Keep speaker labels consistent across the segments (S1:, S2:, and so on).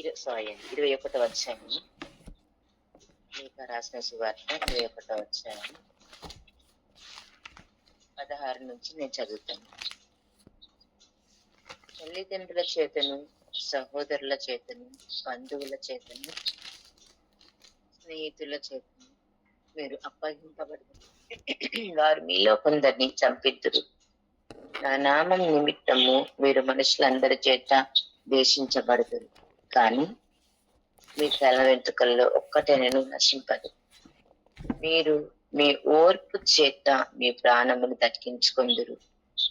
S1: 21వ అధ్యాయం. లూకా రాసిన సువార్త 21వ అధ్యాయం 16 నుంచి నేను చదువుతాను. తల్లిదండ్రుల చేతను, సహోదరుల చేతను, బంధువుల చేతను, స్నేహితుల చేతను మీరు అప్పగింపబడతారు. వారు మీలో కొందరిని చంపిద్దురు. నా నామం నిమిత్తము మీరు మనుషులందరి చేత ద్వేషించబడతారు. కానీ మీ తల వెంట్రుకల్లో ఒక్కటేనూ నశింపదు. మీరు మీ ఓర్పు చేత మీ ప్రాణమును దక్కించుకొందురు.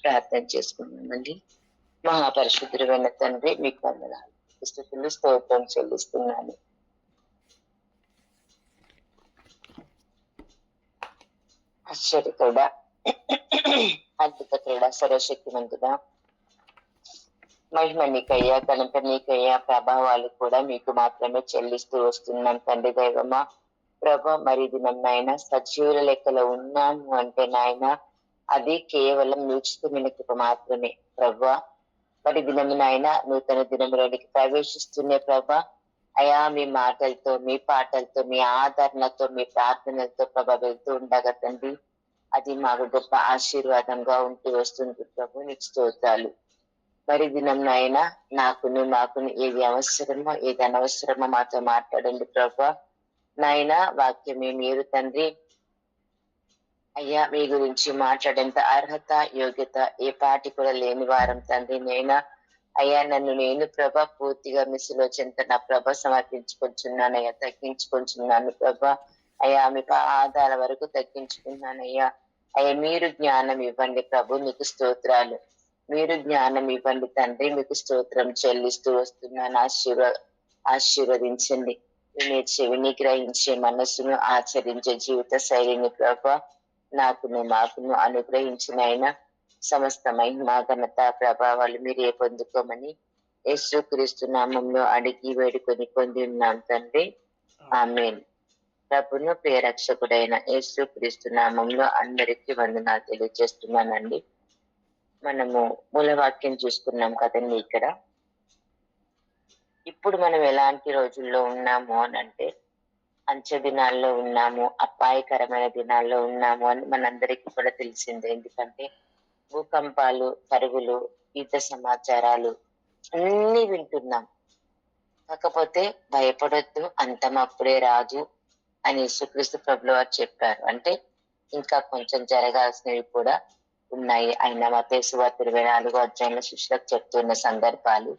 S1: ప్రార్థన చేసుకున్నామండి. మహాపరిశుద్ధుడైన తండ్రి, మీకు వందనాలు, స్తుతులు, స్తోత్రం చెల్లిస్తున్నాను. ఆశ్చర్యకరుడా, అద్భుతకరుడా, సర్వశక్తిమంతుడా, మహిమ నీకయ్యా, ఘనత నీకయ్యా, ప్రభావాలు కూడా మీకు మాత్రమే చెల్లిస్తూ వస్తున్నాం తండ్రి దైవమా. ప్రభా, మరి దినమైనా సజీవుల లెక్కలో ఉన్నాను అంటే నాయన, అది కేవలం ఉచితమైన కృప మాత్రమే ప్రభా. మరి దినమునైన నూతన దినములోనికి ప్రవేశిస్తున్నే ప్రభా అయా, మీ మాటలతో, మీ పాటలతో, మీ ఆదరణతో, మీ ప్రార్థనలతో ప్రభా వెళ్తూ ఉండగా తండ్రి, అది మాకు గొప్ప ఆశీర్వాదంగా ఉంటూ వస్తుంది ప్రభు. నీకు స్తోత్రాలు. మరి దినంనైనా నాకును మాకును ఏది అవసరమో ఏది అనవసరమో మాతో మాట్లాడండి ప్రభా. నాయన వాక్యమే మీరు తండ్రి అయ్యా, మీ గురించి మాట్లాడేంత అర్హత, యోగ్యత ఏ పాటి కూడా లేని వారం తండ్రి. నేనా అయ్యా, నన్ను నేను ప్రభా పూర్తిగా మిస్సులో చెంత నా ప్రభ సమర్పించుకొచ్చున్నానయ్యా, తగ్గించుకొచ్చున్నాను ప్రభా. అయ్యా, మీ పాదాల వరకు తగ్గించుకున్నానయ్యా. అయ్యా, మీరు జ్ఞానం ఇవ్వండి ప్రభు, మీకు స్తోత్రాలు. మీరు జ్ఞానం ఇవ్వండి తండ్రి, మీకు స్తోత్రం చెల్లిస్తూ వస్తున్నాను. ఆశీర్వదించండి. వినే చెవిని, గ్రహించే మనస్సును, ఆచరించే జీవిత శైలిని ప్రభా నాకును మాకును అనుగ్రహించిన ఆయన సమస్త మహిమ, ఘనత, ప్రభావాలు మీరే పొందుకోమని యేసుక్రీస్తు నామంలో అడిగి వేడుకొని పొంది ఉన్నాం తండ్రి. ఆమేన్. ప్రభును ప్రియరక్షకుడైన యేసుక్రీస్తు నామంలో అందరికీ వందనాలు తెలియజేస్తున్నానండి. మనము మూలవాక్యం చూసుకున్నాం కదండి. ఇక్కడ ఇప్పుడు మనం ఎలాంటి రోజుల్లో ఉన్నాము అని అంటే, అంచె దినాల్లో ఉన్నాము, అపాయకరమైన దినాల్లో ఉన్నాము అని మనందరికీ కూడా తెలిసిందే. ఎందుకంటే భూకంపాలు, కరువులు, యుద్ధ సమాచారాలు అన్ని వింటున్నాం. కాకపోతే భయపడొద్దు, అంతం అప్పుడే రాదు అని యేసుక్రీస్తు ప్రభువు వారు చెప్పారు. అంటే ఇంకా కొంచెం జరగాల్సినవి కూడా ఉన్నాయి. ఆయన మత్తయి సువార్త 24వ అధ్యాయంలో శిష్యులకు చెప్తున్న సందర్భాలు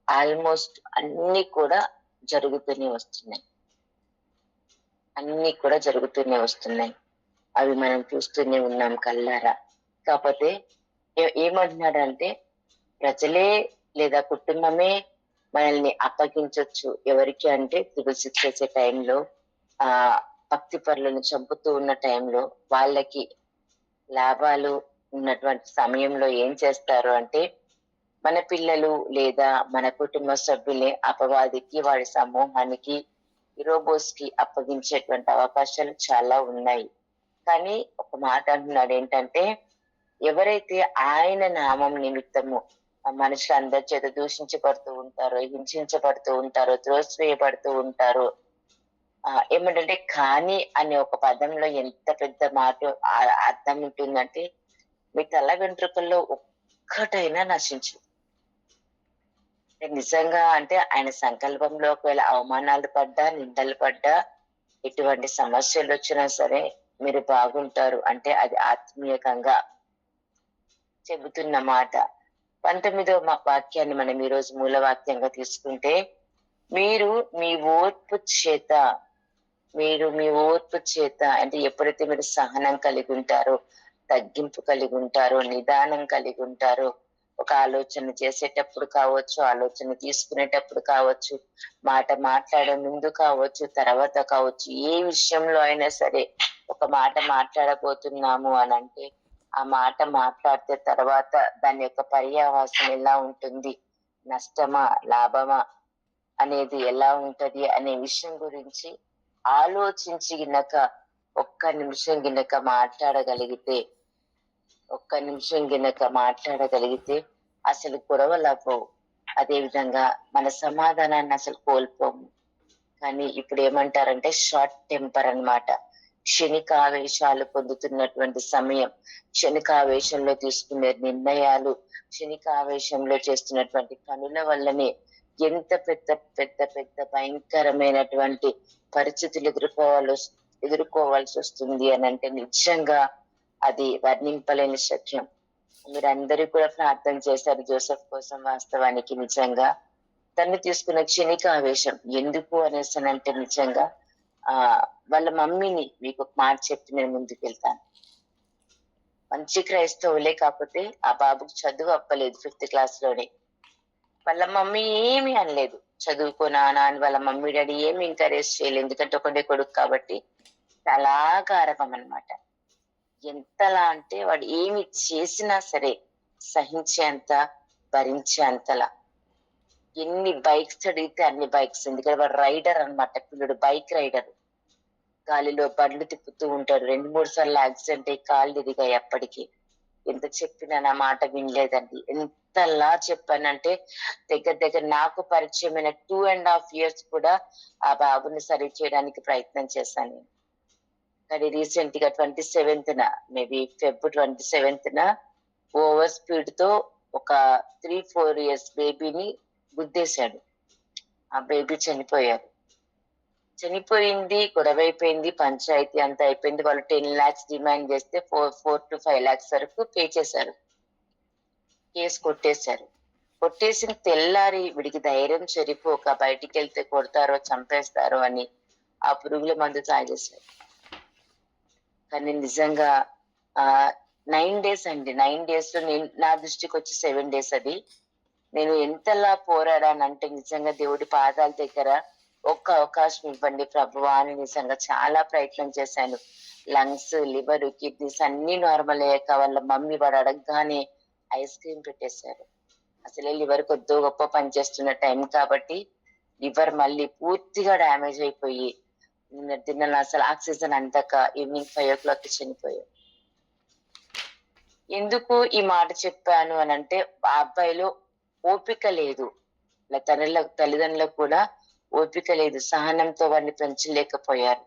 S1: ఆల్మోస్ట్ అన్ని కూడా జరుగుతూనే వస్తున్నాయి. అవి మనం చూస్తూనే ఉన్నాం కల్లారా. కాకపోతే ఏమంటున్నాడంటే, ప్రజలే లేదా కుటుంబమే మనల్ని అప్పగించవచ్చు. ఎవరికి అంటే త్రిబుల్ సిక్స్ చేసే టైంలో, భక్తి పరులను చంపుతూ ఉన్న టైంలో, వాళ్ళకి లాభాలు ఉన్నటువంటి సమయంలో ఏం చేస్తారు అంటే, మన పిల్లలు లేదా మన కుటుంబ సభ్యులే అపవాదికి, వాడి సమూహానికి, ఇరోబోస్ కి అప్పగించేటువంటి అవకాశాలు చాలా ఉన్నాయి. కానీ ఒక మాట అంటున్నాడు ఏంటంటే, ఎవరైతే ఆయన నామం నిమిత్తము మనుషులు అందరి చేత దూషించబడుతూ ఉంటారో, హింసించబడుతూ ఉంటారో, త్రోసివేయబడుతూ ఉంటారో, ఏమిటంటే కానీ అనే ఒక పదంలో ఎంత పెద్ద మాట అర్థం ఉంటుందంటే, మీ తల వెంట్రుకల్లో ఒక్కటైనా నశించు. నిజంగా అంటే ఆయన సంకల్పంలో ఒకవేళ అవమానాలు పడ్డా, నిందలు పడ్డా, ఎటువంటి సమస్యలు వచ్చినా సరే మీరు బాగుంటారు అంటే అది ఆత్మీయంగా చెబుతున్న మాట. 19వ వాక్యాన్ని మనం ఈరోజు మూల వాక్యంగా తీసుకుంటే, మీరు మీ ఓర్పు చేత అంటే ఎప్పుడైతే మీరు సహనం కలిగి ఉంటారో, తగ్గింపు కలిగి ఉంటారో, నిదానం కలిగి ఉంటారో, ఒక ఆలోచన చేసేటప్పుడు కావచ్చు, ఆలోచన తీసుకునేటప్పుడు కావచ్చు, మాట మాట్లాడే ముందు కావచ్చు, తర్వాత కావచ్చు, ఏ విషయంలో అయినా సరే ఒక మాట మాట్లాడబోతున్నాము అని అంటే, ఆ మాట మాట్లాడితే తర్వాత దాని యొక్క పర్యావాసం ఎలా ఉంటుంది, నష్టమా లాభమా అనేది ఎలా ఉంటది అనే విషయం గురించి ఆలోచించి గినక ఒక్క నిమిషం గినక మాట్లాడగలిగితే, ఒక్క ఒక్క నిమిషం గినక మాట్లాడగలిగితే అసలు గొడవలు అవ్వవు. అదే విధంగా మన సమాధానాన్ని అసలు కోల్పోము. కానీ ఇప్పుడు ఏమంటారంటే షార్ట్ టెంపర్ అన్నమాట. క్షణికావేశాలు పొందుతున్నటువంటి సమయం, క్షణికావేశంలో తీసుకునే నిర్ణయాలు, క్షణికావేశంలో చేస్తున్నటువంటి పనుల వల్లనే ఎంత పెద్ద పెద్ద పెద్ద భయంకరమైనటువంటి పరిస్థితులు ఎదుర్కోవాల్సి వస్తుంది అని అంటే నిజంగా అది వర్ణింపలేని సత్యం. మీరందరూ కూడా ప్రార్థన చేశారు జోసెఫ్ కోసం. వాస్తవానికి నిజంగా తను తీసుకున్న క్షణిక ఆవేశం ఎందుకు అనేసానంటే నిజంగా వాళ్ళ మమ్మీని మీకు ఒక మాట చెప్పి నేను ముందుకు వెళ్తాను. మంచి క్రైస్తవులే, కాకపోతే ఆ బాబుకి చదువు అవ్వలేదు 5th క్లాస్ లోనే. వాళ్ళ మమ్మీ ఏమి అనలేదు, చదువుకో నాన్న అని వాళ్ళ మమ్మీ డాడీ ఏమి ఎంకరేజ్ చేయలేదు, ఎందుకంటే ఒకటే కొడుకు కాబట్టి. చాలా గారభం అనమాట. ఎంతలా అంటే వాడు ఏమి చేసినా సరే సహించేంత, భరించేంతలా. ఎన్ని బైక్స్ అడిగితే అన్ని బైక్స్, ఎందుకంటే వాడు రైడర్ అనమాట, పిల్లడు బైక్ రైడర్. గాలిలో బండ్లు తిప్పుతూ ఉంటాడు. 2-3 సార్లు యాక్సిడెంట్ అయ్యి కాళ్ళు ఎదిగాయి. అప్పటికి ఎంత చెప్పినా నా మాట వినలేదండి. ఎంతలా చెప్పానంటే దగ్గర దగ్గర నాకు పరిచయమైన 2.5 years కూడా ఆ బాబుని సరి చేయడానికి ప్రయత్నం చేశాను. కానీ రీసెంట్ గా 27th maybe Feb 27th over speed తో ఒక 3-4 years బేబీని గుద్దేశాడు. ఆ బేబీ చనిపోయింది, గొడవైపోయింది, పంచాయతీ అంతా అయిపోయింది. వాళ్ళు 10 lakhs డిమాండ్ చేస్తే 4 to 5 lakhs వరకు పే చేశారు. కేసు కొట్టేసిన తెల్లారి వీడికి ధైర్యం సరిపోక బయటికి వెళ్తే కొడతారో చంపేస్తారో అని ఆ పురుగుల మందు తాగేశారు. కానీ నిజంగా 9 days అండి. 9 days లో నా దృష్టికి వచ్చి 7 days అది. నేను ఎంతలా పోరాడానంటే నిజంగా దేవుడి పాదాల దగ్గర ఒక్క అవకాశం ఇవ్వండి ప్రభువా అని నిజంగా చాలా ప్రయత్నం చేశాను. లంగ్స్, లివర్, కిడ్నీస్ అన్ని నార్మల్ అయ్యాక వాళ్ళ మమ్మీ వాడు అడగగానే ఐస్ క్రీమ్ పెట్టేశారు. అసలే లివర్ కొద్దో గొప్ప పనిచేస్తున్న టైం కాబట్టి లివర్ మళ్ళీ పూర్తిగా డ్యామేజ్ అయిపోయి తిన్న అసలు ఆక్సిజన్ అందాక ఈవినింగ్ 5 o'clock చనిపోయారు. ఎందుకు ఈ మాట చెప్పాను అని అంటే ఆ అబ్బాయిలో ఓపిక లేదు. తల్లిదండ్రులకు కూడా ఓపిక లేదు, సహనంతో వాడిని పెంచలేకపోయారు.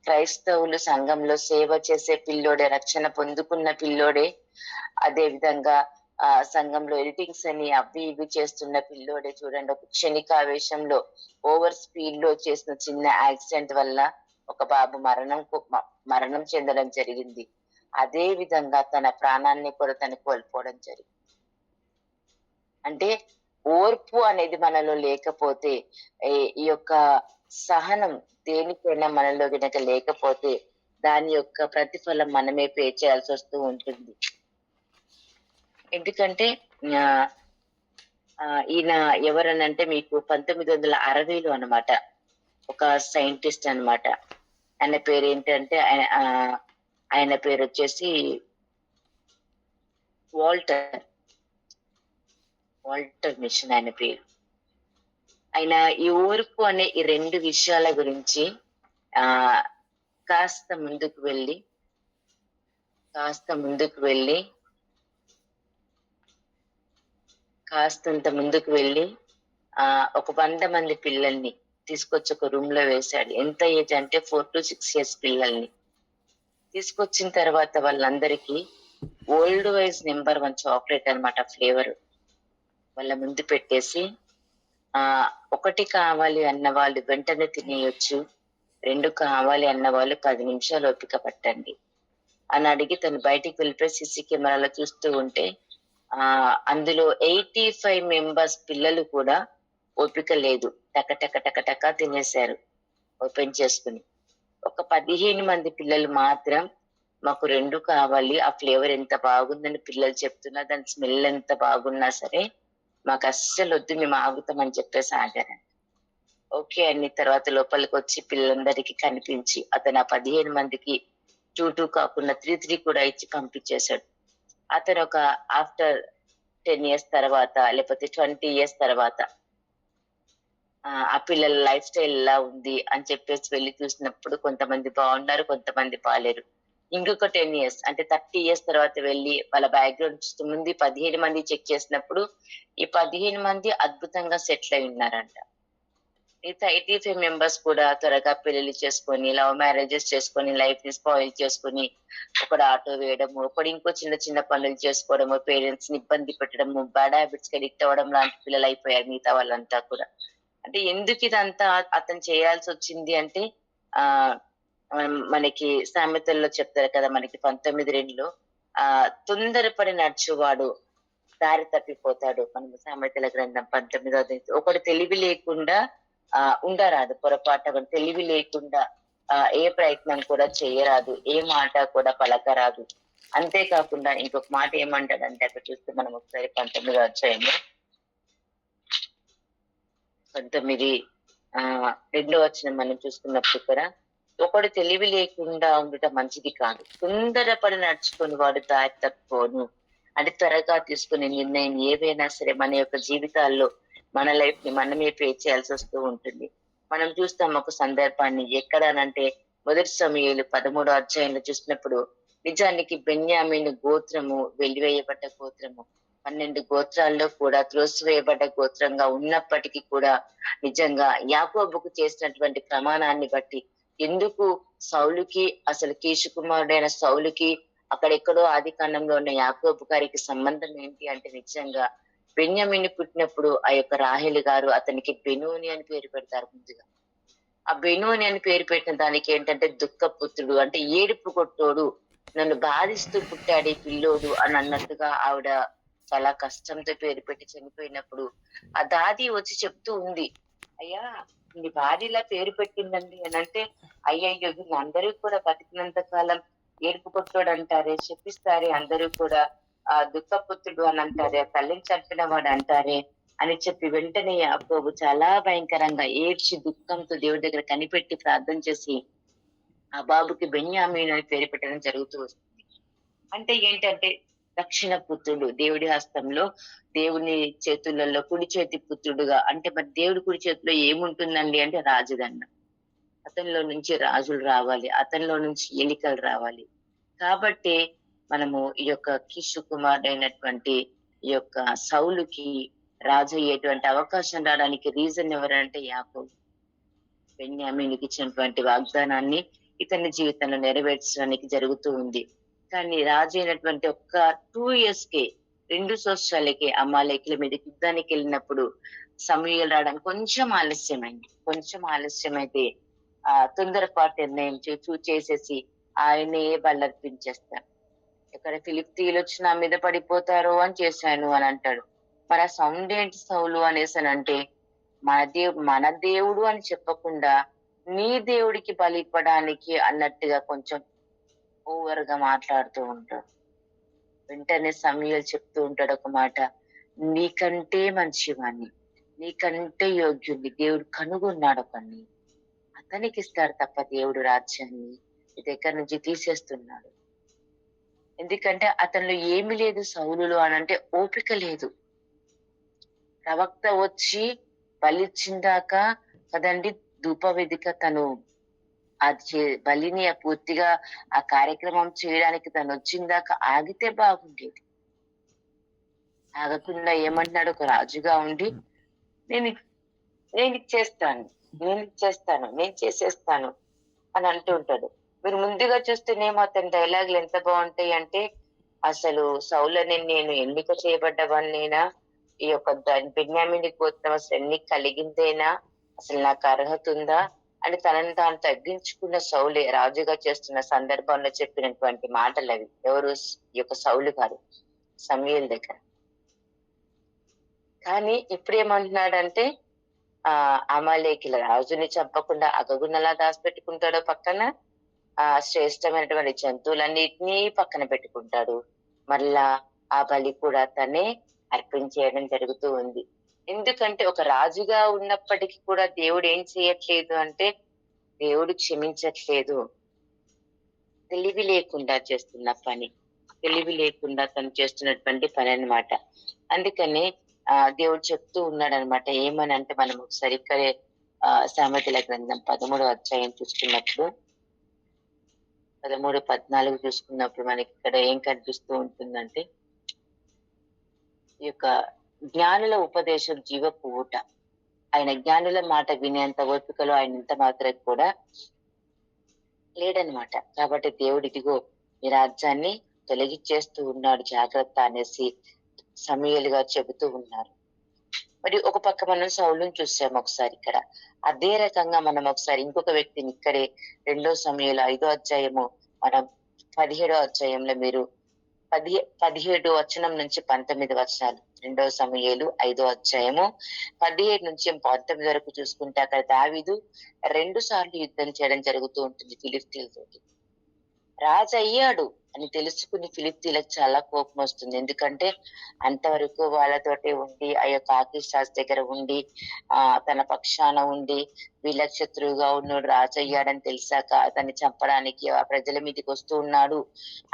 S1: క్రైస్తవులు సంఘంలో సేవ చేసే పిల్లోడే, రక్షణ పొందుకున్న పిల్లోడే, అదే విధంగా సంఘంలో ఎడిటింగ్స్ అని అవి ఇవి చేస్తున్న పిల్లోడే చూడండి ఒక క్షణికావేశంలో ఓవర్ స్పీడ్ లో చేసిన చిన్న యాక్సిడెంట్ వల్ల ఒక బాబు మరణం చెందడం జరిగింది. అదే విధంగా తన ప్రాణాన్ని కూడా తను కోల్పోవడం జరిగింది. అంటే ఓర్పు అనేది మనలో లేకపోతే, ఈ యొక్క సహనం దేనికైనా మనలో గనక లేకపోతే దాని యొక్క ప్రతిఫలం మనమే పే చేయాల్సి వస్తూ ఉంటుంది. ఎందుకంటే ఈయన ఎవరనంటే మీకు 1960లో అనమాట, ఒక సైంటిస్ట్ అనమాట. ఆయన పేరు ఏంటంటే ఆయన పేరు వచ్చేసి వాల్టర్ మిషన్ ఆయన పేరు. ఆయన ఈ ఓర్పు అనే ఈ 2 విషయాల గురించి కాస్త ముందుకు వెళ్ళి ఒక 100 మంది పిల్లల్ని తీసుకొచ్చి ఒక రూమ్ లో వేశాడు. ఎంత ఏజ్ అంటే 4 to 6 years పిల్లల్ని తీసుకొచ్చిన తర్వాత వాళ్ళందరికీ ఓల్డ్ వైజ్ నెంబర్ 1 చాక్లెట్ అనమాట ఫ్లేవర్ వాళ్ళ ముందు పెట్టేసి, 1 కావాలి అన్న వాళ్ళు వెంటనే తినేయొచ్చు, 2 కావాలి అన్న వాళ్ళు 10 నిమిషాలు ఓపిక పట్టండి అని అడిగి తను బయటికి వెళ్ళిపోయి సీసీ కెమెరాలో చూస్తూ ఉంటే అందులో 85 members పిల్లలు కూడా ఓపిక లేదు, టక తినేశారు ఓపెన్ చేసుకుని. ఒక 15 మంది పిల్లలు మాత్రం మాకు 2 కావాలి, ఆ ఫ్లేవర్ ఎంత బాగుందని పిల్లలు చెప్తున్నా, దాని స్మెల్ ఎంత బాగున్నా సరే మాకు అస్సలు వద్దు, మేము ఆగుతామని చెప్పేసి ఆగారండి. ఓకే అని తర్వాత లోపలికి వచ్చి పిల్లలందరికీ కనిపించి అతను ఆ 15 మందికి 2 కాకుండా 3 కూడా ఇచ్చి పంపించేశాడు. అతను ఒక ఆఫ్టర్ 10 years తర్వాత లేకపోతే 20 years తర్వాత ఆ పిల్లల లైఫ్ స్టైల్ ఎలా ఉంది అని చెప్పేసి వెళ్ళి చూసినప్పుడు కొంతమంది బాగున్నారు, కొంతమంది బాలేరు. ఇంకొక 10 years అంటే 30 years తర్వాత వెళ్ళి వాళ్ళ బ్యాక్‌గ్రౌండ్ ముందు 15 మంది చెక్ చేసినప్పుడు, ఈ 15 మంది అద్భుతంగా సెటిల్ అయి ఉన్నారంట. మిగతా 85 మెంబర్స్ కూడా త్వరగా పెళ్లిళ్లు చేసుకొని, లవ్ మ్యారేజెస్ చేసుకొని, లైఫ్‌ని స్పాయిల్ చేసుకొని, ఒకడు ఆటో వేయడము, ఒకడు ఇంకో చిన్న చిన్న పనులు చేసుకోవడము, పేరెంట్స్‌ని ఇబ్బంది పెట్టడము, బ్యాడ్ హ్యాబిట్స్‌కి అడిక్ట్ అవ్వడం లాంటి పిల్లలయిపోయారు మిగతా వాళ్ళంతా కూడా. అంటే ఎందుకు ఇదంతా అతను చేయాల్సొచ్చింది అంటే ఆహ్, మనకి సామెతల్లో చెప్తారు కదా! మనకి 19:2లో తొందరపడి నడుచువాడు దారి తప్పిపోతాడు. మనం సామెతల గ్రంథం 19వ ఒకడు తెలివి లేకుండా ఉండరాదు. పొరపాటున తెలివి లేకుండా ఏ ప్రయత్నం కూడా చేయరాదు. ఏ మాట కూడా పలకరాదు. అంతేకాకుండా ఇంకొక మాట ఏమంటాడంటే అక్కడ చూస్తే మనం ఒకసారి 19వ అధ్యాయంలో 19 రెండో వచనం మనం చూసుకున్నప్పుడు ఇక్కడ ఒకడు తెలివి లేకుండా ఉండుట మంచిది కాదు. తొందరపడి నడుచుకొని వాడు దారి తప్పిపోను. అంటే త్వరగా తీసుకునే నిర్ణయం ఏవైనా సరే మన యొక్క జీవితాల్లో మన లైఫ్ ని మనమే పే చేయాల్సి వస్తూ ఉంటుంది. మనం చూస్తాం ఒక సందర్భాన్ని ఎక్కడనంటే మొదటి సమూయేలు 13వ అధ్యాయంలో చూసినప్పుడు నిజానికి బెన్యామీను గోత్రము వెలివేయబడ్డ గోత్రము 12 గోత్రాల్లో కూడా త్రోసివేయబడ్డ గోత్రంగా ఉన్నప్పటికీ కూడా నిజంగా యాకోబుకు చేసినటువంటి ప్రమాణాన్ని బట్టి ఎందుకు సౌలుకి అసలు కీషు కుమారుడైన సౌలుకి అక్కడెక్కడో ఆది కాండంలో ఉన్న యాకోబు గారికి సంబంధం ఏంటి అంటే నిజంగా బెన్యామీను పుట్టినప్పుడు ఆ యొక్క రాహేలు గారు అతనికి బెనోని అని పేరు పెడతారు ముందుగా. ఆ బెనోని అని పేరు పెట్టిన దానికి ఏంటంటే దుఃఖపుత్రుడు అంటే ఏడుపు కొట్టోడు, నన్ను బాధిస్తూ పుట్టాడు ఈ పిల్లోడు అని అన్నట్టుగా ఆవిడ చాలా కష్టంతో పేరు పెట్టి చనిపోయినప్పుడు ఆ దాది వచ్చి చెప్తూ ఉంది, అయ్యా నీ భార్య ఇలా పేరు పెట్టిందండి అని అంటే, అయ్యయ్యో వీళ్ళందరూ కూడా బతికినంత కాలం ఏడుపు కొట్టోడు అంటారే, చెప్పిస్తారే అందరూ కూడా దుఃఖపుత్రుడు అని అంటారే, తల్లిని చంపిన వాడు అంటారే అని చెప్పి వెంటనే యాకోబు చాలా భయంకరంగా ఏడ్చి దుఃఖంతో దేవుడి దగ్గర కనిపెట్టి ప్రార్థన చేసి ఆ బాబుకి బెన్యామీను అని పేరు పెట్టడం జరుగుతూ వస్తుంది. అంటే ఏంటంటే దక్షిణ పుత్రుడు, దేవుడి హస్తంలో దేవుని చేతులలో కుడి చేతి పుత్రుడుగా. అంటే మరి దేవుడి కుడి చేతిలో ఏముంటుందండి అంటే రాజదండం. అతనిలో నుంచి రాజులు రావాలి, అతనిలో నుంచి ఎలికలు రావాలి. కాబట్టి మనము ఈ యొక్క కీషు కుమారుడైనటువంటి ఈ యొక్క సౌలుకి రాజు అయ్యేటువంటి అవకాశం రావడానికి రీజన్ ఎవరంటే యాకోబు. బెన్యామీనుకి ఇచ్చినటువంటి వాగ్దానాన్ని ఇతని జీవితంలో నెరవేర్చడానికి జరుగుతూ ఉంది. కానీ రాజు అయినటువంటి ఒక్క 2 years కే 2 సంవత్సరాలకే అమాలేకుల మీదకి యుద్ధానికి వెళ్ళినప్పుడు సమూయేలు రావడానికి కొంచెం ఆలస్యమైతే తొందరపాటు నిర్ణయం చేసేసి ఆయనే బల్లర్పించేస్తాడు. ఇక్కడ ఫిలిష్తీయులు వచ్చి నా మీద పడిపోతారో అని చేశాను అని అంటాడు. మరి ఆ సౌండ్ ఏంటి సౌలు అనేసి అని అంటే మన దేవుడు అని చెప్పకుండా నీ దేవుడికి బలి ఇవ్వడానికి అన్నట్టుగా కొంచెం ఓవర్ గా మాట్లాడుతూ ఉంటాడు. వెంటనే సమూయేలు చెప్తూ ఉంటాడు ఒక మాట, నీకంటే మంచివాణ్ణి, నీకంటే యోగ్యుణ్ణి దేవుడు కనుగొన్నాడు ఒకన్ని, అతనికి ఇస్తాడు తప్ప దేవుడు రాజ్యాన్ని నీ దగ్గర నుంచి తీసేస్తున్నాడు. ఎందుకంటే అతనిలో ఏమి లేదు సౌలులో అని అంటే ఓపిక లేదు. ప్రవక్త వచ్చి బలిచ్చిందాక కదండి ధూపవేదిక తను అది బలిని పూర్తిగా ఆ కార్యక్రమం చేయడానికి తను వచ్చిందాక ఆగితే బాగుండేది. ఆగకుండా ఏమంటున్నాడు, ఒక రాజుగా ఉండి నేను నేను ఇచ్చేస్తాను నేను చేసేస్తాను అని అంటూ ఉంటాడు. మీరు ముందుగా చూస్తేనేమో అతని డైలాగులు ఎంత బాగుంటాయి అంటే, అసలు సౌలని నేను ఎన్నిక చేయబడ్డవాడినేనా, ఈ యొక్క బెన్యామీను గోత్రం అసలు ఎన్నిక కలిగిందేనా, అసలు నాకు అర్హత ఉందా అని తనని తాను తగ్గించుకున్న సౌలే రాజుగా చేస్తున్న సందర్భంలో చెప్పినటువంటి మాటలు అవి. ఎవరు? ఈ యొక్క సౌలు గారు సమూయేలు దగ్గర. కానీ ఇప్పుడేమంటున్నాడంటే అమాలేకుల రాజుని చంపకుండా అగగున్నలా దాచిపెట్టుకుంటాడో పక్కన, శ్రేష్టమైనటువంటి జంతువులన్నిటినీ పక్కన పెట్టుకుంటాడు. మళ్ళా ఆ బలి కూడా తనే అర్పించేయడం జరుగుతూ ఉంది. ఎందుకంటే ఒక రాజుగా ఉన్నప్పటికీ కూడా దేవుడు ఏం చేయట్లేదు అంటే దేవుడు క్షమించట్లేదు. తెలివి లేకుండా చేస్తున్న పని, తెలివి లేకుండా తను చేస్తున్నటువంటి పని అన్నమాట. అందుకని దేవుడు చెప్తూ ఉన్నాడు అనమాట. ఏమని అంటే మనం ఒకసారి ఇక్కడే సామెతల గ్రంథం 13వ అధ్యాయం చూసుకున్నప్పుడు 13-14 చూసుకున్నప్పుడు మనకి ఇక్కడ ఏం కనిపిస్తూ ఉంటుందంటే, ఈ యొక్క జ్ఞానుల ఉపదేశం జీవపు ఊట. ఆయన జ్ఞానుల మాట వినేంత ఓపికలో ఆయన ఇంత మాత్రం కూడా లేడనమాట. కాబట్టి దేవుడు ఇదిగో ఈ రాజ్యాన్ని తొలగిచ్చేస్తూ ఉన్నాడు జాగ్రత్త అనేసి సమూయేలు గారు చెబుతూ ఉన్నారు. మరి ఒక పక్క మనం సౌలుని చూసాం ఒకసారి ఇక్కడ. అదే రకంగా మనం ఒకసారి ఇంకొక వ్యక్తిని ఇక్కడే 2 సమూయేలు 5వ అధ్యాయము మనం 17వ అధ్యాయంలో మీరు 17 వచనం నుంచి 19 వచనాలు 2 సమూయేలు 5వ అధ్యాయము 17 నుంచి 19 వరకు చూసుకుంటే అక్కడ దావీదు 2 సార్లు యుద్ధం చేయడం జరుగుతూ ఉంటుంది ఫిలిష్తీయులతోటి. రాజు అయ్యాడు అని తెలుసుకుని ఫిలిష్తీయులకు చాలా కోపం వస్తుంది. ఎందుకంటే అంతవరకు వాళ్ళతోటి ఉండి ఆ యొక్క ఆకీష్ రాజు దగ్గర ఉండి తన పక్షాన ఉండి వీళ్ళకి శత్రువుగా ఉన్నాడు, రాజు అయ్యాడని తెలిసాక అతన్ని చంపడానికి ఆ ప్రజల మీదకి వస్తూ ఉన్నాడు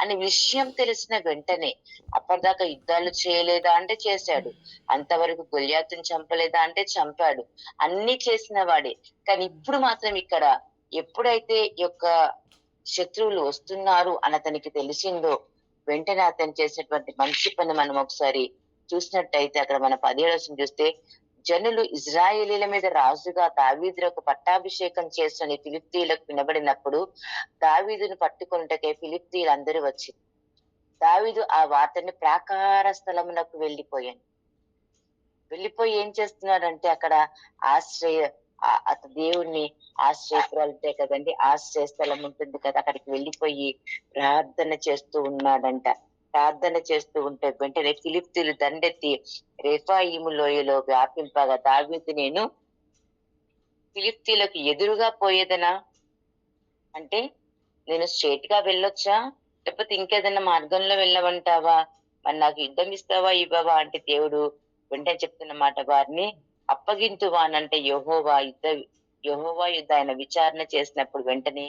S1: అనే విషయం తెలిసిన వెంటనే, అప్పటిదాకా యుద్ధాలు చేయలేదా అంటే చేశాడు, అంతవరకు గొల్యాతుని చంపలేదా అంటే చంపాడు, అన్ని చేసిన వాడే. కానీ ఇప్పుడు మాత్రం ఇక్కడ ఎప్పుడైతే ఈ యొక్క శత్రువులు వస్తున్నారు అని అతనికి తెలిసిందో వెంటనే అతను చేసినటువంటి మంచి పని మనం ఒకసారి చూసినట్టయితే అక్కడ మన 17 చూస్తే, జనులు ఇజ్రాయేలీల మీద రాజుగా దావీదులకు పట్టాభిషేకం చేస్తని ఫిలిష్తీయులకు వినబడినప్పుడు దావీదును పట్టుకొనుటకై ఫిలిష్తీయులందరూ వచ్చి దావీదు ఆ వార్తని ప్రాకార స్థలమునకు వెళ్ళిపోయి ఏం చేస్తున్నాడంటే అక్కడ ఆశ్రయ దేవుణ్ణి ఆశ్రయపురాలు ఉంటాయి కదండి, ఆశ్రయ స్థలం ఉంటుంది కదా, అక్కడికి వెళ్ళిపోయి ప్రార్థన చేస్తూ ఉన్నాడంట. ప్రార్థన చేస్తూ ఉంటే వెంటనే ఫిలిష్తీయులు దండెత్తి రెఫాయిము లోయలో వ్యాపింపగా దావీదు నేను ఫిలిష్తీయులకు ఎదురుగా పోయేదనా అంటే నేను స్ట్రైట్ గా వెళ్ళొచ్చా, లేకపోతే ఇంకేదైనా మార్గంలో వెళ్ళమంటావా, మరి నాకు యుద్ధం ఇస్తావా ఇవ్వవా అంటే దేవుడు వెంటనే చెప్తున్న మాట, వారిని అప్పగింతువానంటే యెహోవా యుద్ధ ఆయన విచారణ చేసినప్పుడు వెంటనే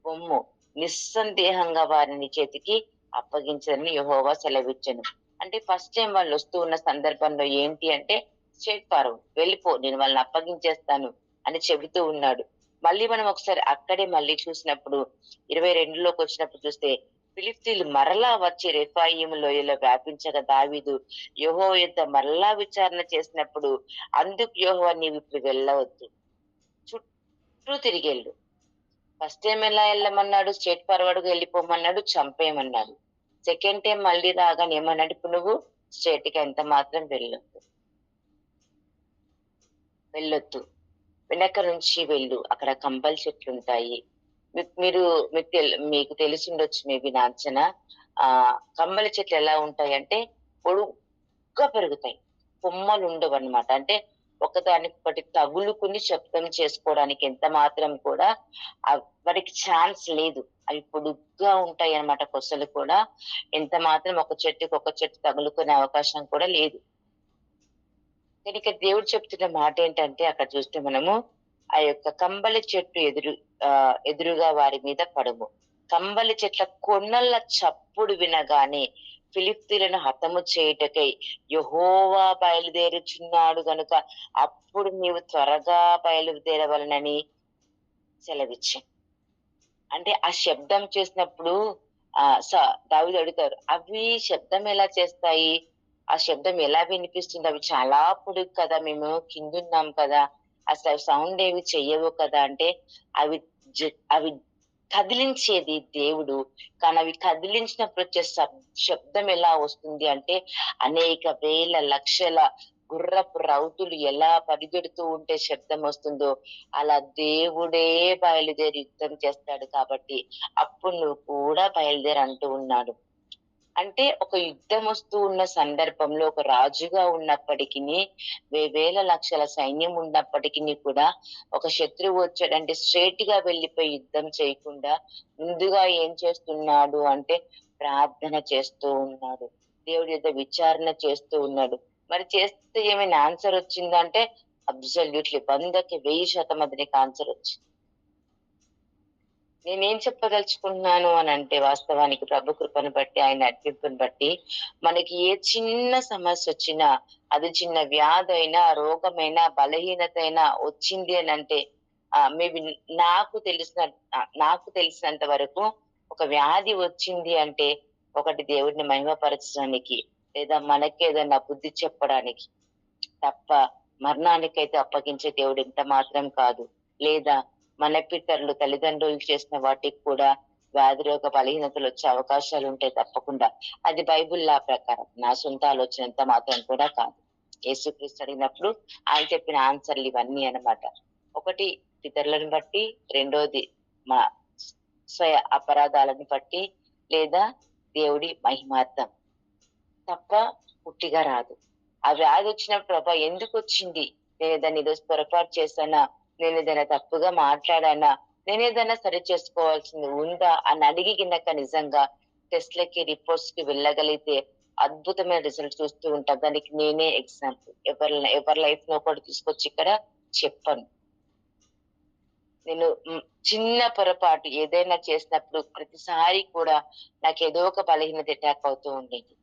S1: పొమ్ము నిస్సందేహంగా వారిని చేతికి అప్పగించని యెహోవా సెలవిచ్చెను. అంటే ఫస్ట్ టైం వాళ్ళు వస్తూ ఉన్న సందర్భంలో ఏంటి అంటే స్ట్రైట్ ఫార్వర్డ్ వెళ్ళిపో, నేను వాళ్ళని అప్పగించేస్తాను అని చెబుతూ ఉన్నాడు. మళ్ళీ మనం ఒకసారి అక్కడే మళ్ళీ చూసినప్పుడు 22లోకి వచ్చినప్పుడు చూస్తే, ఫిలిష్తీయులు మరలా వచ్చి రెఫాయిము లోయలో వ్యాపించగా దావీదు యెహోవా యుద్ధ మరలా విచారణ చేసినప్పుడు అందుకు యెహోవా నీవు ఇప్పుడు వెళ్ళవద్దు, చుట్టూ తిరిగెళ్ళు. ఫస్ట్ టైం ఎలా వెళ్ళమన్నాడు, స్ట్రైట్ ఫార్వర్డ్ గా వెళ్ళిపోమన్నాడు, చంపేయమన్నాడు. సెకండ్ టైం మళ్ళీ రాగానే ఏమన్నాడు, ఇప్పుడు నువ్వు స్ట్రైట్ గా ఎంత మాత్రం వెళ్ళొద్దు, వెనక నుంచి వెళ్ళు, అక్కడ కంబల్ చెట్లు ఉంటాయి. మీకు తెలిసి ఉండొచ్చు మేబీ నా అంచనా. కంబలి చెట్లు ఎలా ఉంటాయి అంటే పొడుగ్గా పెరుగుతాయి, కొమ్మలు ఉండవు అనమాట. అంటే ఒకదానికొకటి తగులుకుని శబ్దం చేసుకోవడానికి ఎంత మాత్రం కూడా వాటికి ఛాన్స్ లేదు. అవి పొడుగ్గా ఉంటాయి అన్నమాట. కొసలు కూడా ఎంత మాత్రం ఒక చెట్టు తగులుకునే అవకాశం కూడా లేదు. కానీ ఇక్కడ దేవుడు చెప్తున్న మాట ఏంటంటే అక్కడ చూస్తే మనము ఆ యొక్క కంబలి చెట్టు ఎదురుగా వారి మీద పడుము. కంబలి చెట్ల కొన్నల చప్పుడు వినగానే ఫిలిష్తీయులను హతము చేయుటకై యెహోవా బయలుదేరుచున్నాడు గనుక అప్పుడు నీవు త్వరగా బయలుదేరవలనని సెలవిచ్చాను. అంటే ఆ శబ్దం చేసినప్పుడు దావీదు అడుగుతారు, అవి శబ్దం ఎలా చేస్తాయి, ఆ శబ్దం ఎలా వినిపిస్తుంది, అవి చాలా పొడుగు కదా, మేము కిందున్నాం కదా, అసలు సౌండ్ ఏవి చెయ్యవు కదా అంటే అవి కదిలించేది దేవుడు. కానీ అవి కదిలించినప్పుడు వచ్చే శబ్దం ఎలా వస్తుంది అంటే అనేక వేల లక్షల గుర్రపు రౌతులు ఎలా పరిగెడుతూ ఉంటే శబ్దం వస్తుందో అలా దేవుడే బయలుదేరి యుద్ధం చేస్తాడు. కాబట్టి అప్పుడు నువ్వు కూడా బయలుదేరి అంటూ ఉన్నాడు. అంటే ఒక యుద్ధం వస్తూ ఉన్న సందర్భంలో ఒక రాజుగా ఉన్నప్పటికీ, వేల లక్షల సైన్యం ఉన్నప్పటికీ కూడా ఒక శత్రువు వచ్చాడంటే స్ట్రైట్ గా వెళ్ళిపోయి యుద్ధం చేయకుండా ముందుగా ఏం చేస్తున్నాడు అంటే ప్రార్థన చేస్తూ ఉన్నాడు, దేవుడి యొక్క విచారణ చేస్తూ ఉన్నాడు. మరి చేస్తే ఏమైనా ఆన్సర్ వచ్చిందంటే అబ్సల్యూట్లీ 100కి 1000% అతనికి ఆన్సర్ వచ్చింది. నేనేం చెప్పదలుచుకుంటున్నాను అని అంటే, వాస్తవానికి ప్రభు కృపను బట్టి ఆయన నడిపింపుని బట్టి మనకి ఏ చిన్న సమస్య వచ్చినా, అది చిన్న వ్యాధి అయినా, రోగమైనా, బలహీనత అయినా వచ్చింది అని అంటే మేబీ నాకు తెలిసినంత వరకు ఒక వ్యాధి వచ్చింది అంటే ఒకటి దేవుడిని మహిమపరచడానికి, లేదా మనకేదన్నా బుద్ధి చెప్పడానికి తప్ప మరణానికైతే అప్పగించే దేవుడు ఎంత మాత్రం కాదు. లేదా మన పితరులు తల్లిదండ్రులు చేసిన వాటికి కూడా వ్యాధి రోగ బలహీనతలు వచ్చే అవకాశాలు ఉంటాయి తప్పకుండా. అది బైబిల్ లా ప్రకారం. నా సొంత ఆలోచన ఎంత మాత్రం కూడా కాదు. యేసుక్రీస్తు అడిగినప్పుడు ఆయన చెప్పిన ఆన్సర్లు ఇవన్నీ అన్నమాట. ఒకటి పితరులను బట్టి, రెండోది మా స్వయ అపరాధాలను బట్టి, లేదా దేవుడి మహిమార్థం తప్ప పుట్టిగా రాదు. ఆ వ్యాధి వచ్చినప్పుడు ప్రభా ఎందుకు వచ్చింది? నేను ఏదైనా ఈరోజు పొరపాటు చేశానా? నేను ఏదైనా తప్పుగా మాట్లాడానా? నేను ఏదైనా సరి చేసుకోవాల్సింది ఉందా అని అడిగి గినక నిజంగా టెస్ట్లకి, రిపోర్ట్స్ కి వెళ్ళగలిగితే అద్భుతమైన రిజల్ట్ చూస్తూ ఉంటాం. దానికి నేనే ఎగ్జాంపుల్. ఎవరి లైఫ్ లో కూడా తీసుకొచ్చి ఇక్కడ చెప్పను. నేను చిన్న పొరపాటు ఏదైనా చేసినప్పుడు ప్రతిసారి కూడా నాకు ఏదో ఒక బలహీనత అటాక్ అవుతూ ఉండేది.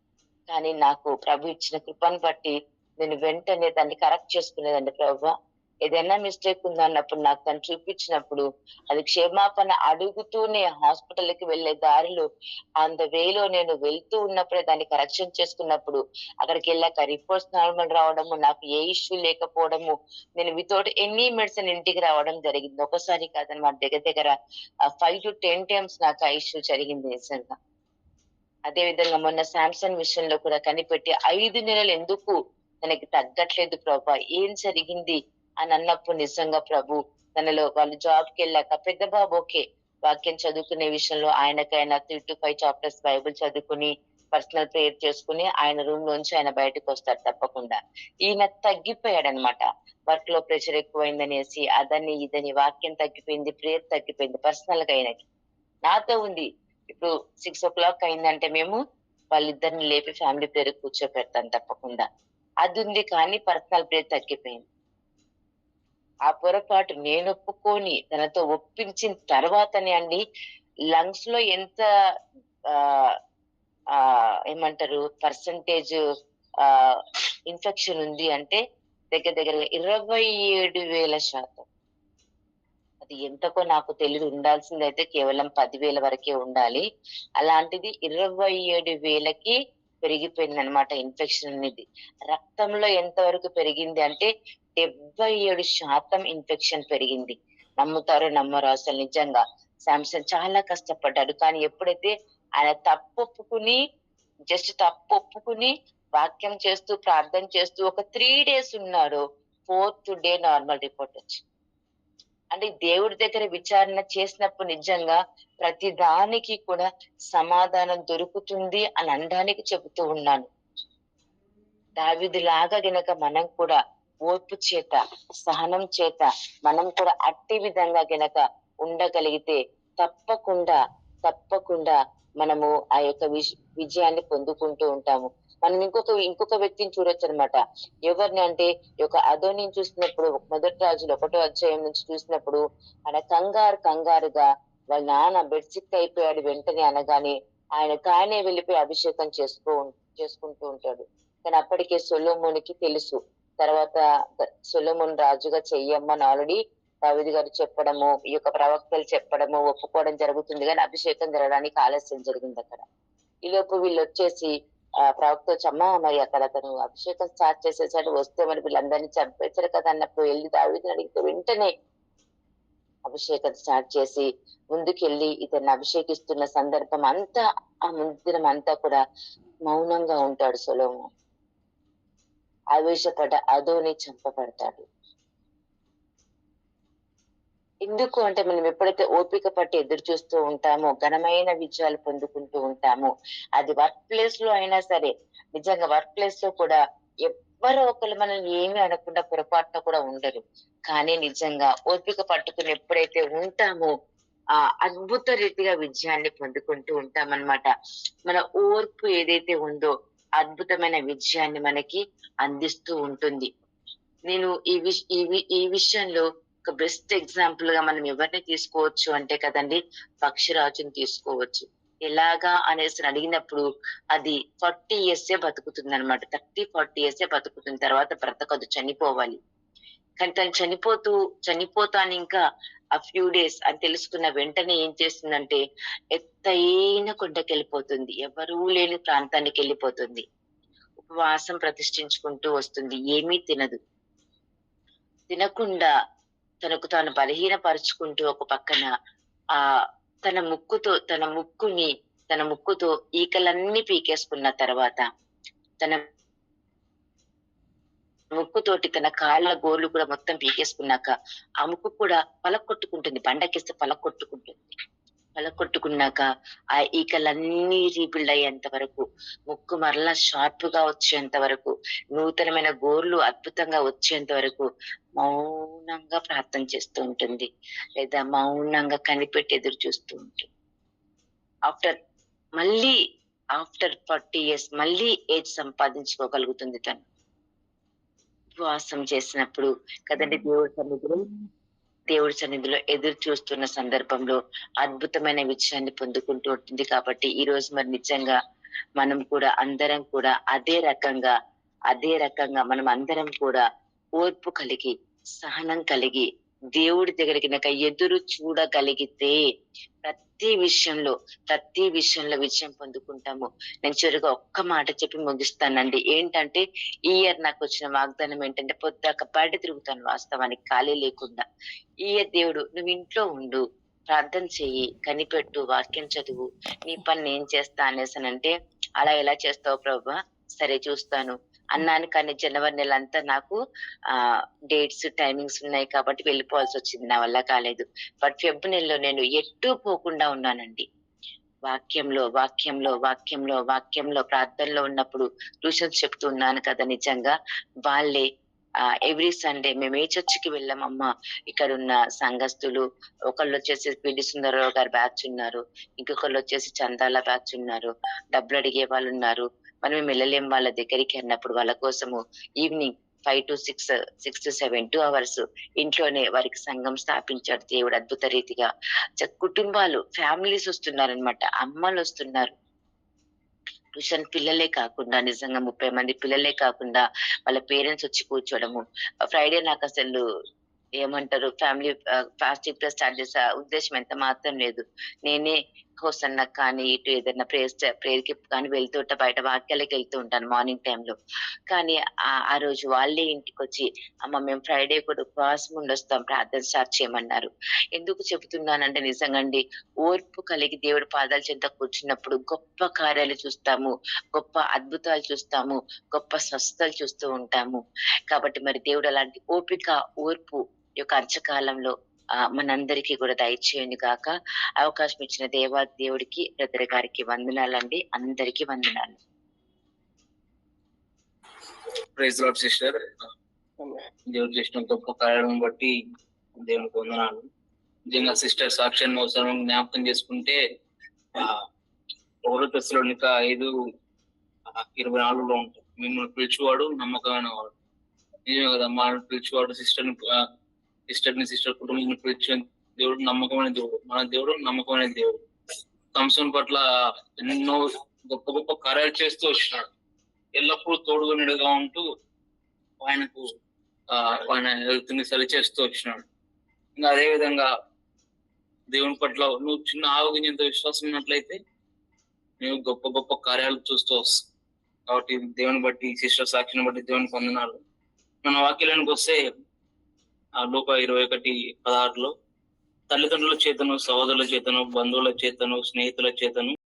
S1: కానీ నాకు ప్రభు ఇచ్చిన కృపను బట్టి నేను వెంటనే దాన్ని కరెక్ట్ చేసుకునేదండి. ప్రభువా ఏదైనా మిస్టేక్ ఉందన్నప్పుడు నాకు తను చూపించినప్పుడు అది క్షమాపణ అడుగుతూనే హాస్పిటల్కి వెళ్లే దారిలో ఆన్ ద వేలో నేను వెళ్తూ ఉన్నప్పుడే దాన్ని కరెక్షన్ చేసుకున్నప్పుడు అక్కడికి వెళ్ళాక రిపోర్ట్స్ నార్మల్ రావడము, నాకు ఏ ఇష్యూ లేకపోవడము, నేను వితౌట్ ఎనీ మెడిసిన్ ఇంటికి రావడం జరిగింది. ఒకసారి కాదనమాట, దగ్గర దగ్గర 5 to 10 times నాకు ఆ ఇష్యూ జరిగింది నిజంగా. అదే విధంగా మొన్న శాంసంగ్ విషయంలో కూడా కనిపెట్టి 5 నెలలు ఎందుకు తనకి తగ్గట్లేదు ప్రభా, ఏం జరిగింది అని అన్నప్పుడు నిజంగా ప్రభు తనలో వాళ్ళు జాబ్కి వెళ్ళాక పెద్ద బాబు ఓకే వాక్యం చదువుకునే విషయంలో ఆయనకైనా 3 to 5 చాప్టర్స్ బైబిల్ చదువుకుని పర్సనల్ ప్రేయర్ చేసుకుని ఆయన రూమ్ లోంచి ఆయన బయటకు వస్తారు తప్పకుండా. ఈయన తగ్గిపోయాడు అనమాట. వర్క్ లో ప్రెషర్ ఎక్కువైందనేసి అదని ఇదని వాక్యం తగ్గిపోయింది, ప్రేయర్ తగ్గిపోయింది. పర్సనల్ గా ఆయనకి నాతో ఉంది. ఇప్పుడు 6 o'clock అయిందంటే మేము వాళ్ళిద్దరిని లేపి ఫ్యామిలీ ప్రేయర్ కూర్చోపెడతాం తప్పకుండా. అది ఉంది కానీ పర్సనల్ ప్రేయర్ తగ్గిపోయింది. ఆ పొరపాటు నేను ఒప్పుకొని తనతో ఒప్పించిన తర్వాతనే అండి లంగ్స్ లో ఎంత ఆ ఆ ఏమంటారు పర్సంటేజ్ ఆ ఇన్ఫెక్షన్ ఉంది అంటే దగ్గర దగ్గర 27,000%. అది ఎంతకో నాకు తెలియదు. ఉండాల్సిందైతే కేవలం 10,000 వరకే ఉండాలి. అలాంటిది 27,000కి పెరిగిపోయిందనమాట ఇన్ఫెక్షన్ అనేది. రక్తంలో ఎంత వరకు పెరిగింది అంటే 77% ఇన్ఫెక్షన్ పెరిగింది. నమ్ముతారో నమ్మరో అసలు నిజంగా. శాంసంగ్ చాలా కష్టపడ్డాడు. కానీ ఎప్పుడైతే ఆయన తప్పు ఒప్పుకుని వాక్యం చేస్తూ ప్రార్థన చేస్తూ ఒక 3 days ఉన్నాడో 4th day నార్మల్ రిపోర్ట్ వచ్చింది. అంటే దేవుడి దగ్గర విచారణ చేసినప్పుడు నిజంగా ప్రతి దానికి కూడా సమాధానం దొరుకుతుంది అని అనడానికి చెబుతూ ఉన్నాను. దావీదులాగా గనక మనం కూడా ఓర్పు చేత, సహనం చేత మనం కూడా అట్టి విధంగా గనక ఉండగలిగితే తప్పకుండా తప్పకుండా మనము ఆ యొక్క విజయాన్ని పొందుకుంటూ ఉంటాము. మనం ఇంకొక వ్యక్తిని చూడొచ్చు అనమాట. ఎవరిని అంటే ఈ యొక్క అదోనిని చూసినప్పుడు మొదటి రాజులు 1వ అధ్యాయం నుంచి చూసినప్పుడు ఆయన కంగారుగా వాళ్ళ నాన్న బెడ్ సిక్ అయిపోయాడు వెంటనే అనగానే ఆయనకాయనే వెళ్ళిపోయి అభిషేకం చేసుకుంటూ ఉంటాడు. కానీ అప్పటికే సొలొమోనుకి తెలుసు. తర్వాత సొలొమోను రాజుగా చెయ్యమ్మని ఆల్రెడీ దావీదు గారు చెప్పడము, ఈ యొక్క ప్రవక్తలు చెప్పడము, ఒప్పుకోవడం జరుగుతుంది. కానీ అభిషేకం జరగడానికి ఆలస్యం జరిగింది అక్కడ. ఈలోపు వీళ్ళు వచ్చేసి ప్రవక్త వచ్చి అమ్మా మరి అక్కడ అతను అభిషేకం స్టార్ట్ చేసేసాడు, వస్తే మరి వీళ్ళందరినీ చంపేశారు కదా అన్నప్పుడు వెళ్ళి దావీదుని అడిగితే వెంటనే అభిషేకం స్టార్ట్ చేసి ముందుకెళ్ళి ఇతన్ని అభిషేకిస్తున్న సందర్భం అంతా ఆ ముందు అంతా కూడా మౌనంగా ఉంటాడు సొలొమోను. ఆవేశపడ్డ అదోని చంపబడతాడు. ఎందుకు అంటే మనం ఎప్పుడైతే ఓపిక పట్టి ఎదురు చూస్తూ ఉంటామో ఘనమైన విజయాలు పొందుకుంటూ ఉంటామో, అది వర్క్ ప్లేస్ లో అయినా సరే, నిజంగా వర్క్ ప్లేస్ లో కూడా ఎవ్వరో ఒకరు మనల్ని ఏమీ అనకుండా పొరపాటున కూడా ఉండరు. కానీ నిజంగా ఓపిక పట్టుకుని ఎప్పుడైతే ఉంటామో ఆ అద్భుత రీతిగా విజయాన్ని పొందుకుంటూ ఉంటామన్నమాట. మన ఓర్పు ఏదైతే ఉందో అద్భుతమైన విజయాన్ని మనకి అందిస్తూ ఉంటుంది. నేను ఈ విషయంలో ఒక బెస్ట్ ఎగ్జాంపుల్ గా మనం ఎవరిని తీసుకోవచ్చు అంటే కదండి, పక్షిరాజుని తీసుకోవచ్చు. ఎలాగా అనేసి అడిగినప్పుడు అది 40 years బతుకుతుంది అనమాట. 30-40 years బతుకుతుంది, తర్వాత బ్రతకదు, చనిపోవాలి. కానీ తను చనిపోతాను ఇంకా ఆ ఫ్యూ డేస్ అని తెలుసుకున్న వెంటనే ఏం చేస్తుందంటే ఎత్తైన కొండకెళ్ళిపోతుంది. ఎవరూ లేని ప్రాంతానికి వెళ్ళిపోతుంది. ఉపవాసం ప్రతిష్ఠించుకుంటూ వస్తుంది. ఏమీ తినదు. తినకుండా తనకు తాను బలహీనపరుచుకుంటూ ఒక పక్కన ఆ తన ముక్కుతో ఈకలన్నీ పీకేసుకున్న తర్వాత తన ముక్కుతోటి తన కాళ్ళ గోర్లు కూడా మొత్తం పీకేసుకున్నాక ఆ ముక్కు కూడా పలకొట్టుకుంటుంది. బండకేస్తే పలకొట్టుకున్నాక ఆ ఈకలన్నీ రీబిల్డ్ అయ్యేంత వరకు, ముక్కు మరలా షార్ప్ గా వచ్చేంత వరకు, నూతనమైన గోర్లు అద్భుతంగా వచ్చేంత వరకు మౌనంగా ప్రార్థన చేస్తూ ఉంటుంది, లేదా మౌనంగా కనిపెట్టి ఎదురు చూస్తూ ఉంటుంది. ఆఫ్టర్ 40 years మళ్ళీ ఏజ్ సంపాదించుకోగలుగుతుంది తను ఉపవాసం చేసినప్పుడు కదండి. దేవుడి సన్నిధిలో ఎదురు చూస్తున్న సందర్భంలో అద్భుతమైన విజయాన్ని పొందుకుంటూ ఉంటుంది. కాబట్టి ఈ రోజు మరి నిజంగా మనం కూడా అందరం కూడా అదే రకంగా మనం అందరం కూడా ఓర్పు కలిగి, సహనం కలిగి, దేవుడి దగ్గరికి ఎదురు చూడగలిగితే ప్రతి విషయంలో విజయం పొందుకుంటాము. నేను చివరిగా ఒక్క మాట చెప్పి ముగిస్తానండి. ఏంటంటే ఈ ఇయర్ నాకు వచ్చిన వాగ్దానం ఏంటంటే పొద్దాక బయట తిరుగుతాను, వాస్తవానికి ఖాళీ లేకుండా. ఈ ఇయర్ దేవుడు నువ్వు ఇంట్లో ఉండు, ప్రార్థన చెయ్యి, కనిపెట్టు, వాక్యం చదువు, నీ పని నేను చేస్తా అనేసానంటే అలా ఎలా చేస్తావు ప్రభువా? సరే చూస్తాను అన్నాను. కానీ జనవరి నెల అంతా నాకు డేట్స్ టైమింగ్స్ ఉన్నాయి కాబట్టి వెళ్ళిపోవాల్సి వచ్చింది, నా వల్ల కాలేదు. బట్ ఫెబ్ నెలలో నేను ఎట్టూ పోకుండా ఉన్నానండి. వాక్యంలో ప్రార్థనలో ఉన్నప్పుడు ట్యూషన్స్ చెప్తూ ఉన్నాను కదా. నిజంగా వాళ్ళే ఎవ్రీ సండే మేము ఏ చర్చికి వెళ్ళామమ్మా, ఇక్కడ ఉన్న సంఘస్థులు ఒకళ్ళు వచ్చేసి పిడి సుందరరావు గారు బ్యాచ్ ఉన్నారు, ఇంకొకళ్ళు వచ్చేసి చందాల బ్యాచ్ ఉన్నారు, డబ్బులు అడిగే వాళ్ళు ఉన్నారు, మనం మేము వెళ్ళలేం వాళ్ళ దగ్గరికి అన్నప్పుడు వాళ్ళ కోసము ఈవినింగ్ 5 to 6 to 7 2 hours ఇంట్లోనే వారికి సంఘం స్థాపించాడు దేవుడు అద్భుత రీతిగా. కుటుంబాలు, ఫ్యామిలీస్ వస్తున్నారనమాట, అమ్మలు వస్తున్నారు. ట్యూషన్ పిల్లలే కాకుండా నిజంగా 30 మంది పిల్లలే కాకుండా వాళ్ళ పేరెంట్స్ వచ్చి కూర్చోవడము. ఫ్రైడే నాకు అసలు ఏమంటారు ఫ్యామిలీ ఫాస్టింగ్ స్టార్ట్ చేసే ఉద్దేశం ఎంత మాత్రం లేదు. నేనే హోసన్న కానీ ఇటు ఏదైనా ప్రేయర్ కి కానీ వెళ్తుంటా, బయట వాక్యాలకు వెళ్తూ ఉంటాను మార్నింగ్ టైంలో. కానీ ఆ రోజు వాళ్ళే ఇంటికి వచ్చి అమ్మ మేము ఫ్రైడే కూడా ఉపవాసం ఉండొస్తాం, ప్రార్థన స్టార్ట్ చేయమన్నారు. ఎందుకు చెబుతున్నానంటే నిజంగా అండి, ఓర్పు కలిగి దేవుడి పాదాల చెంత కూర్చున్నప్పుడు గొప్ప కార్యాలు చూస్తాము, గొప్ప అద్భుతాలు చూస్తాము, గొప్ప స్వస్థతలు చూస్తూ ఉంటాము. కాబట్టి మరి దేవుడు అలాంటి ఓపిక, ఓర్పు యొక్క అంచకాలంలో మనందరికీ కూడా దయచేయండి గాక. అవకాశం ఇచ్చిన దేవుడికి, బ్రదర్ గారికి వందనాలండి. అందరికీ వందనాలు.
S2: Praise lord sister. దేవుడు చేసిన గొప్ప కార్యం బట్టి దేవునికి వందనాలు. నిజంగా సిస్టర్ సాక్ష్యాన్ని అవసరం జ్ఞాపకం చేసుకుంటే 1 Thessalonica 5:24 ఉంటుంది. మిమ్మల్ని పిలిచేవాడు నమ్మకమైన వాడు. నిజమే కదా, మనల్ని పిలిచేవాడు సిస్టర్ కుటుంబం పిలిచిన దేవుడు నమ్మకమైన దేవుడు. మన దేవుడు నమ్మకమైన దేవుడు. సంసోను పట్ల ఎన్నో గొప్ప గొప్ప కార్యాలు చేస్తూ వచ్చినాడు. ఎల్లప్పుడూ తోడుగా ఉంటూ ఆయన హెల్త్ని సరి చేస్తూ వచ్చినాడు. ఇంకా అదే విధంగా దేవుని పట్ల నువ్వు చిన్న ఆరోగ్యంతో విశ్వాసం ఉన్నట్లయితే నువ్వు గొప్ప గొప్ప కార్యాలు చూస్తూ వస్తావు. కాబట్టి దేవుని బట్టి, సిస్టర్ సాక్షిని బట్టి దేవుని పొందినారు. మన వాక్యానికి వస్తే లూకా 21:16 తల్లిదండ్రుల చేతను, సహోదరుల చేతను, బంధువుల చేతను, స్నేహితుల చేతను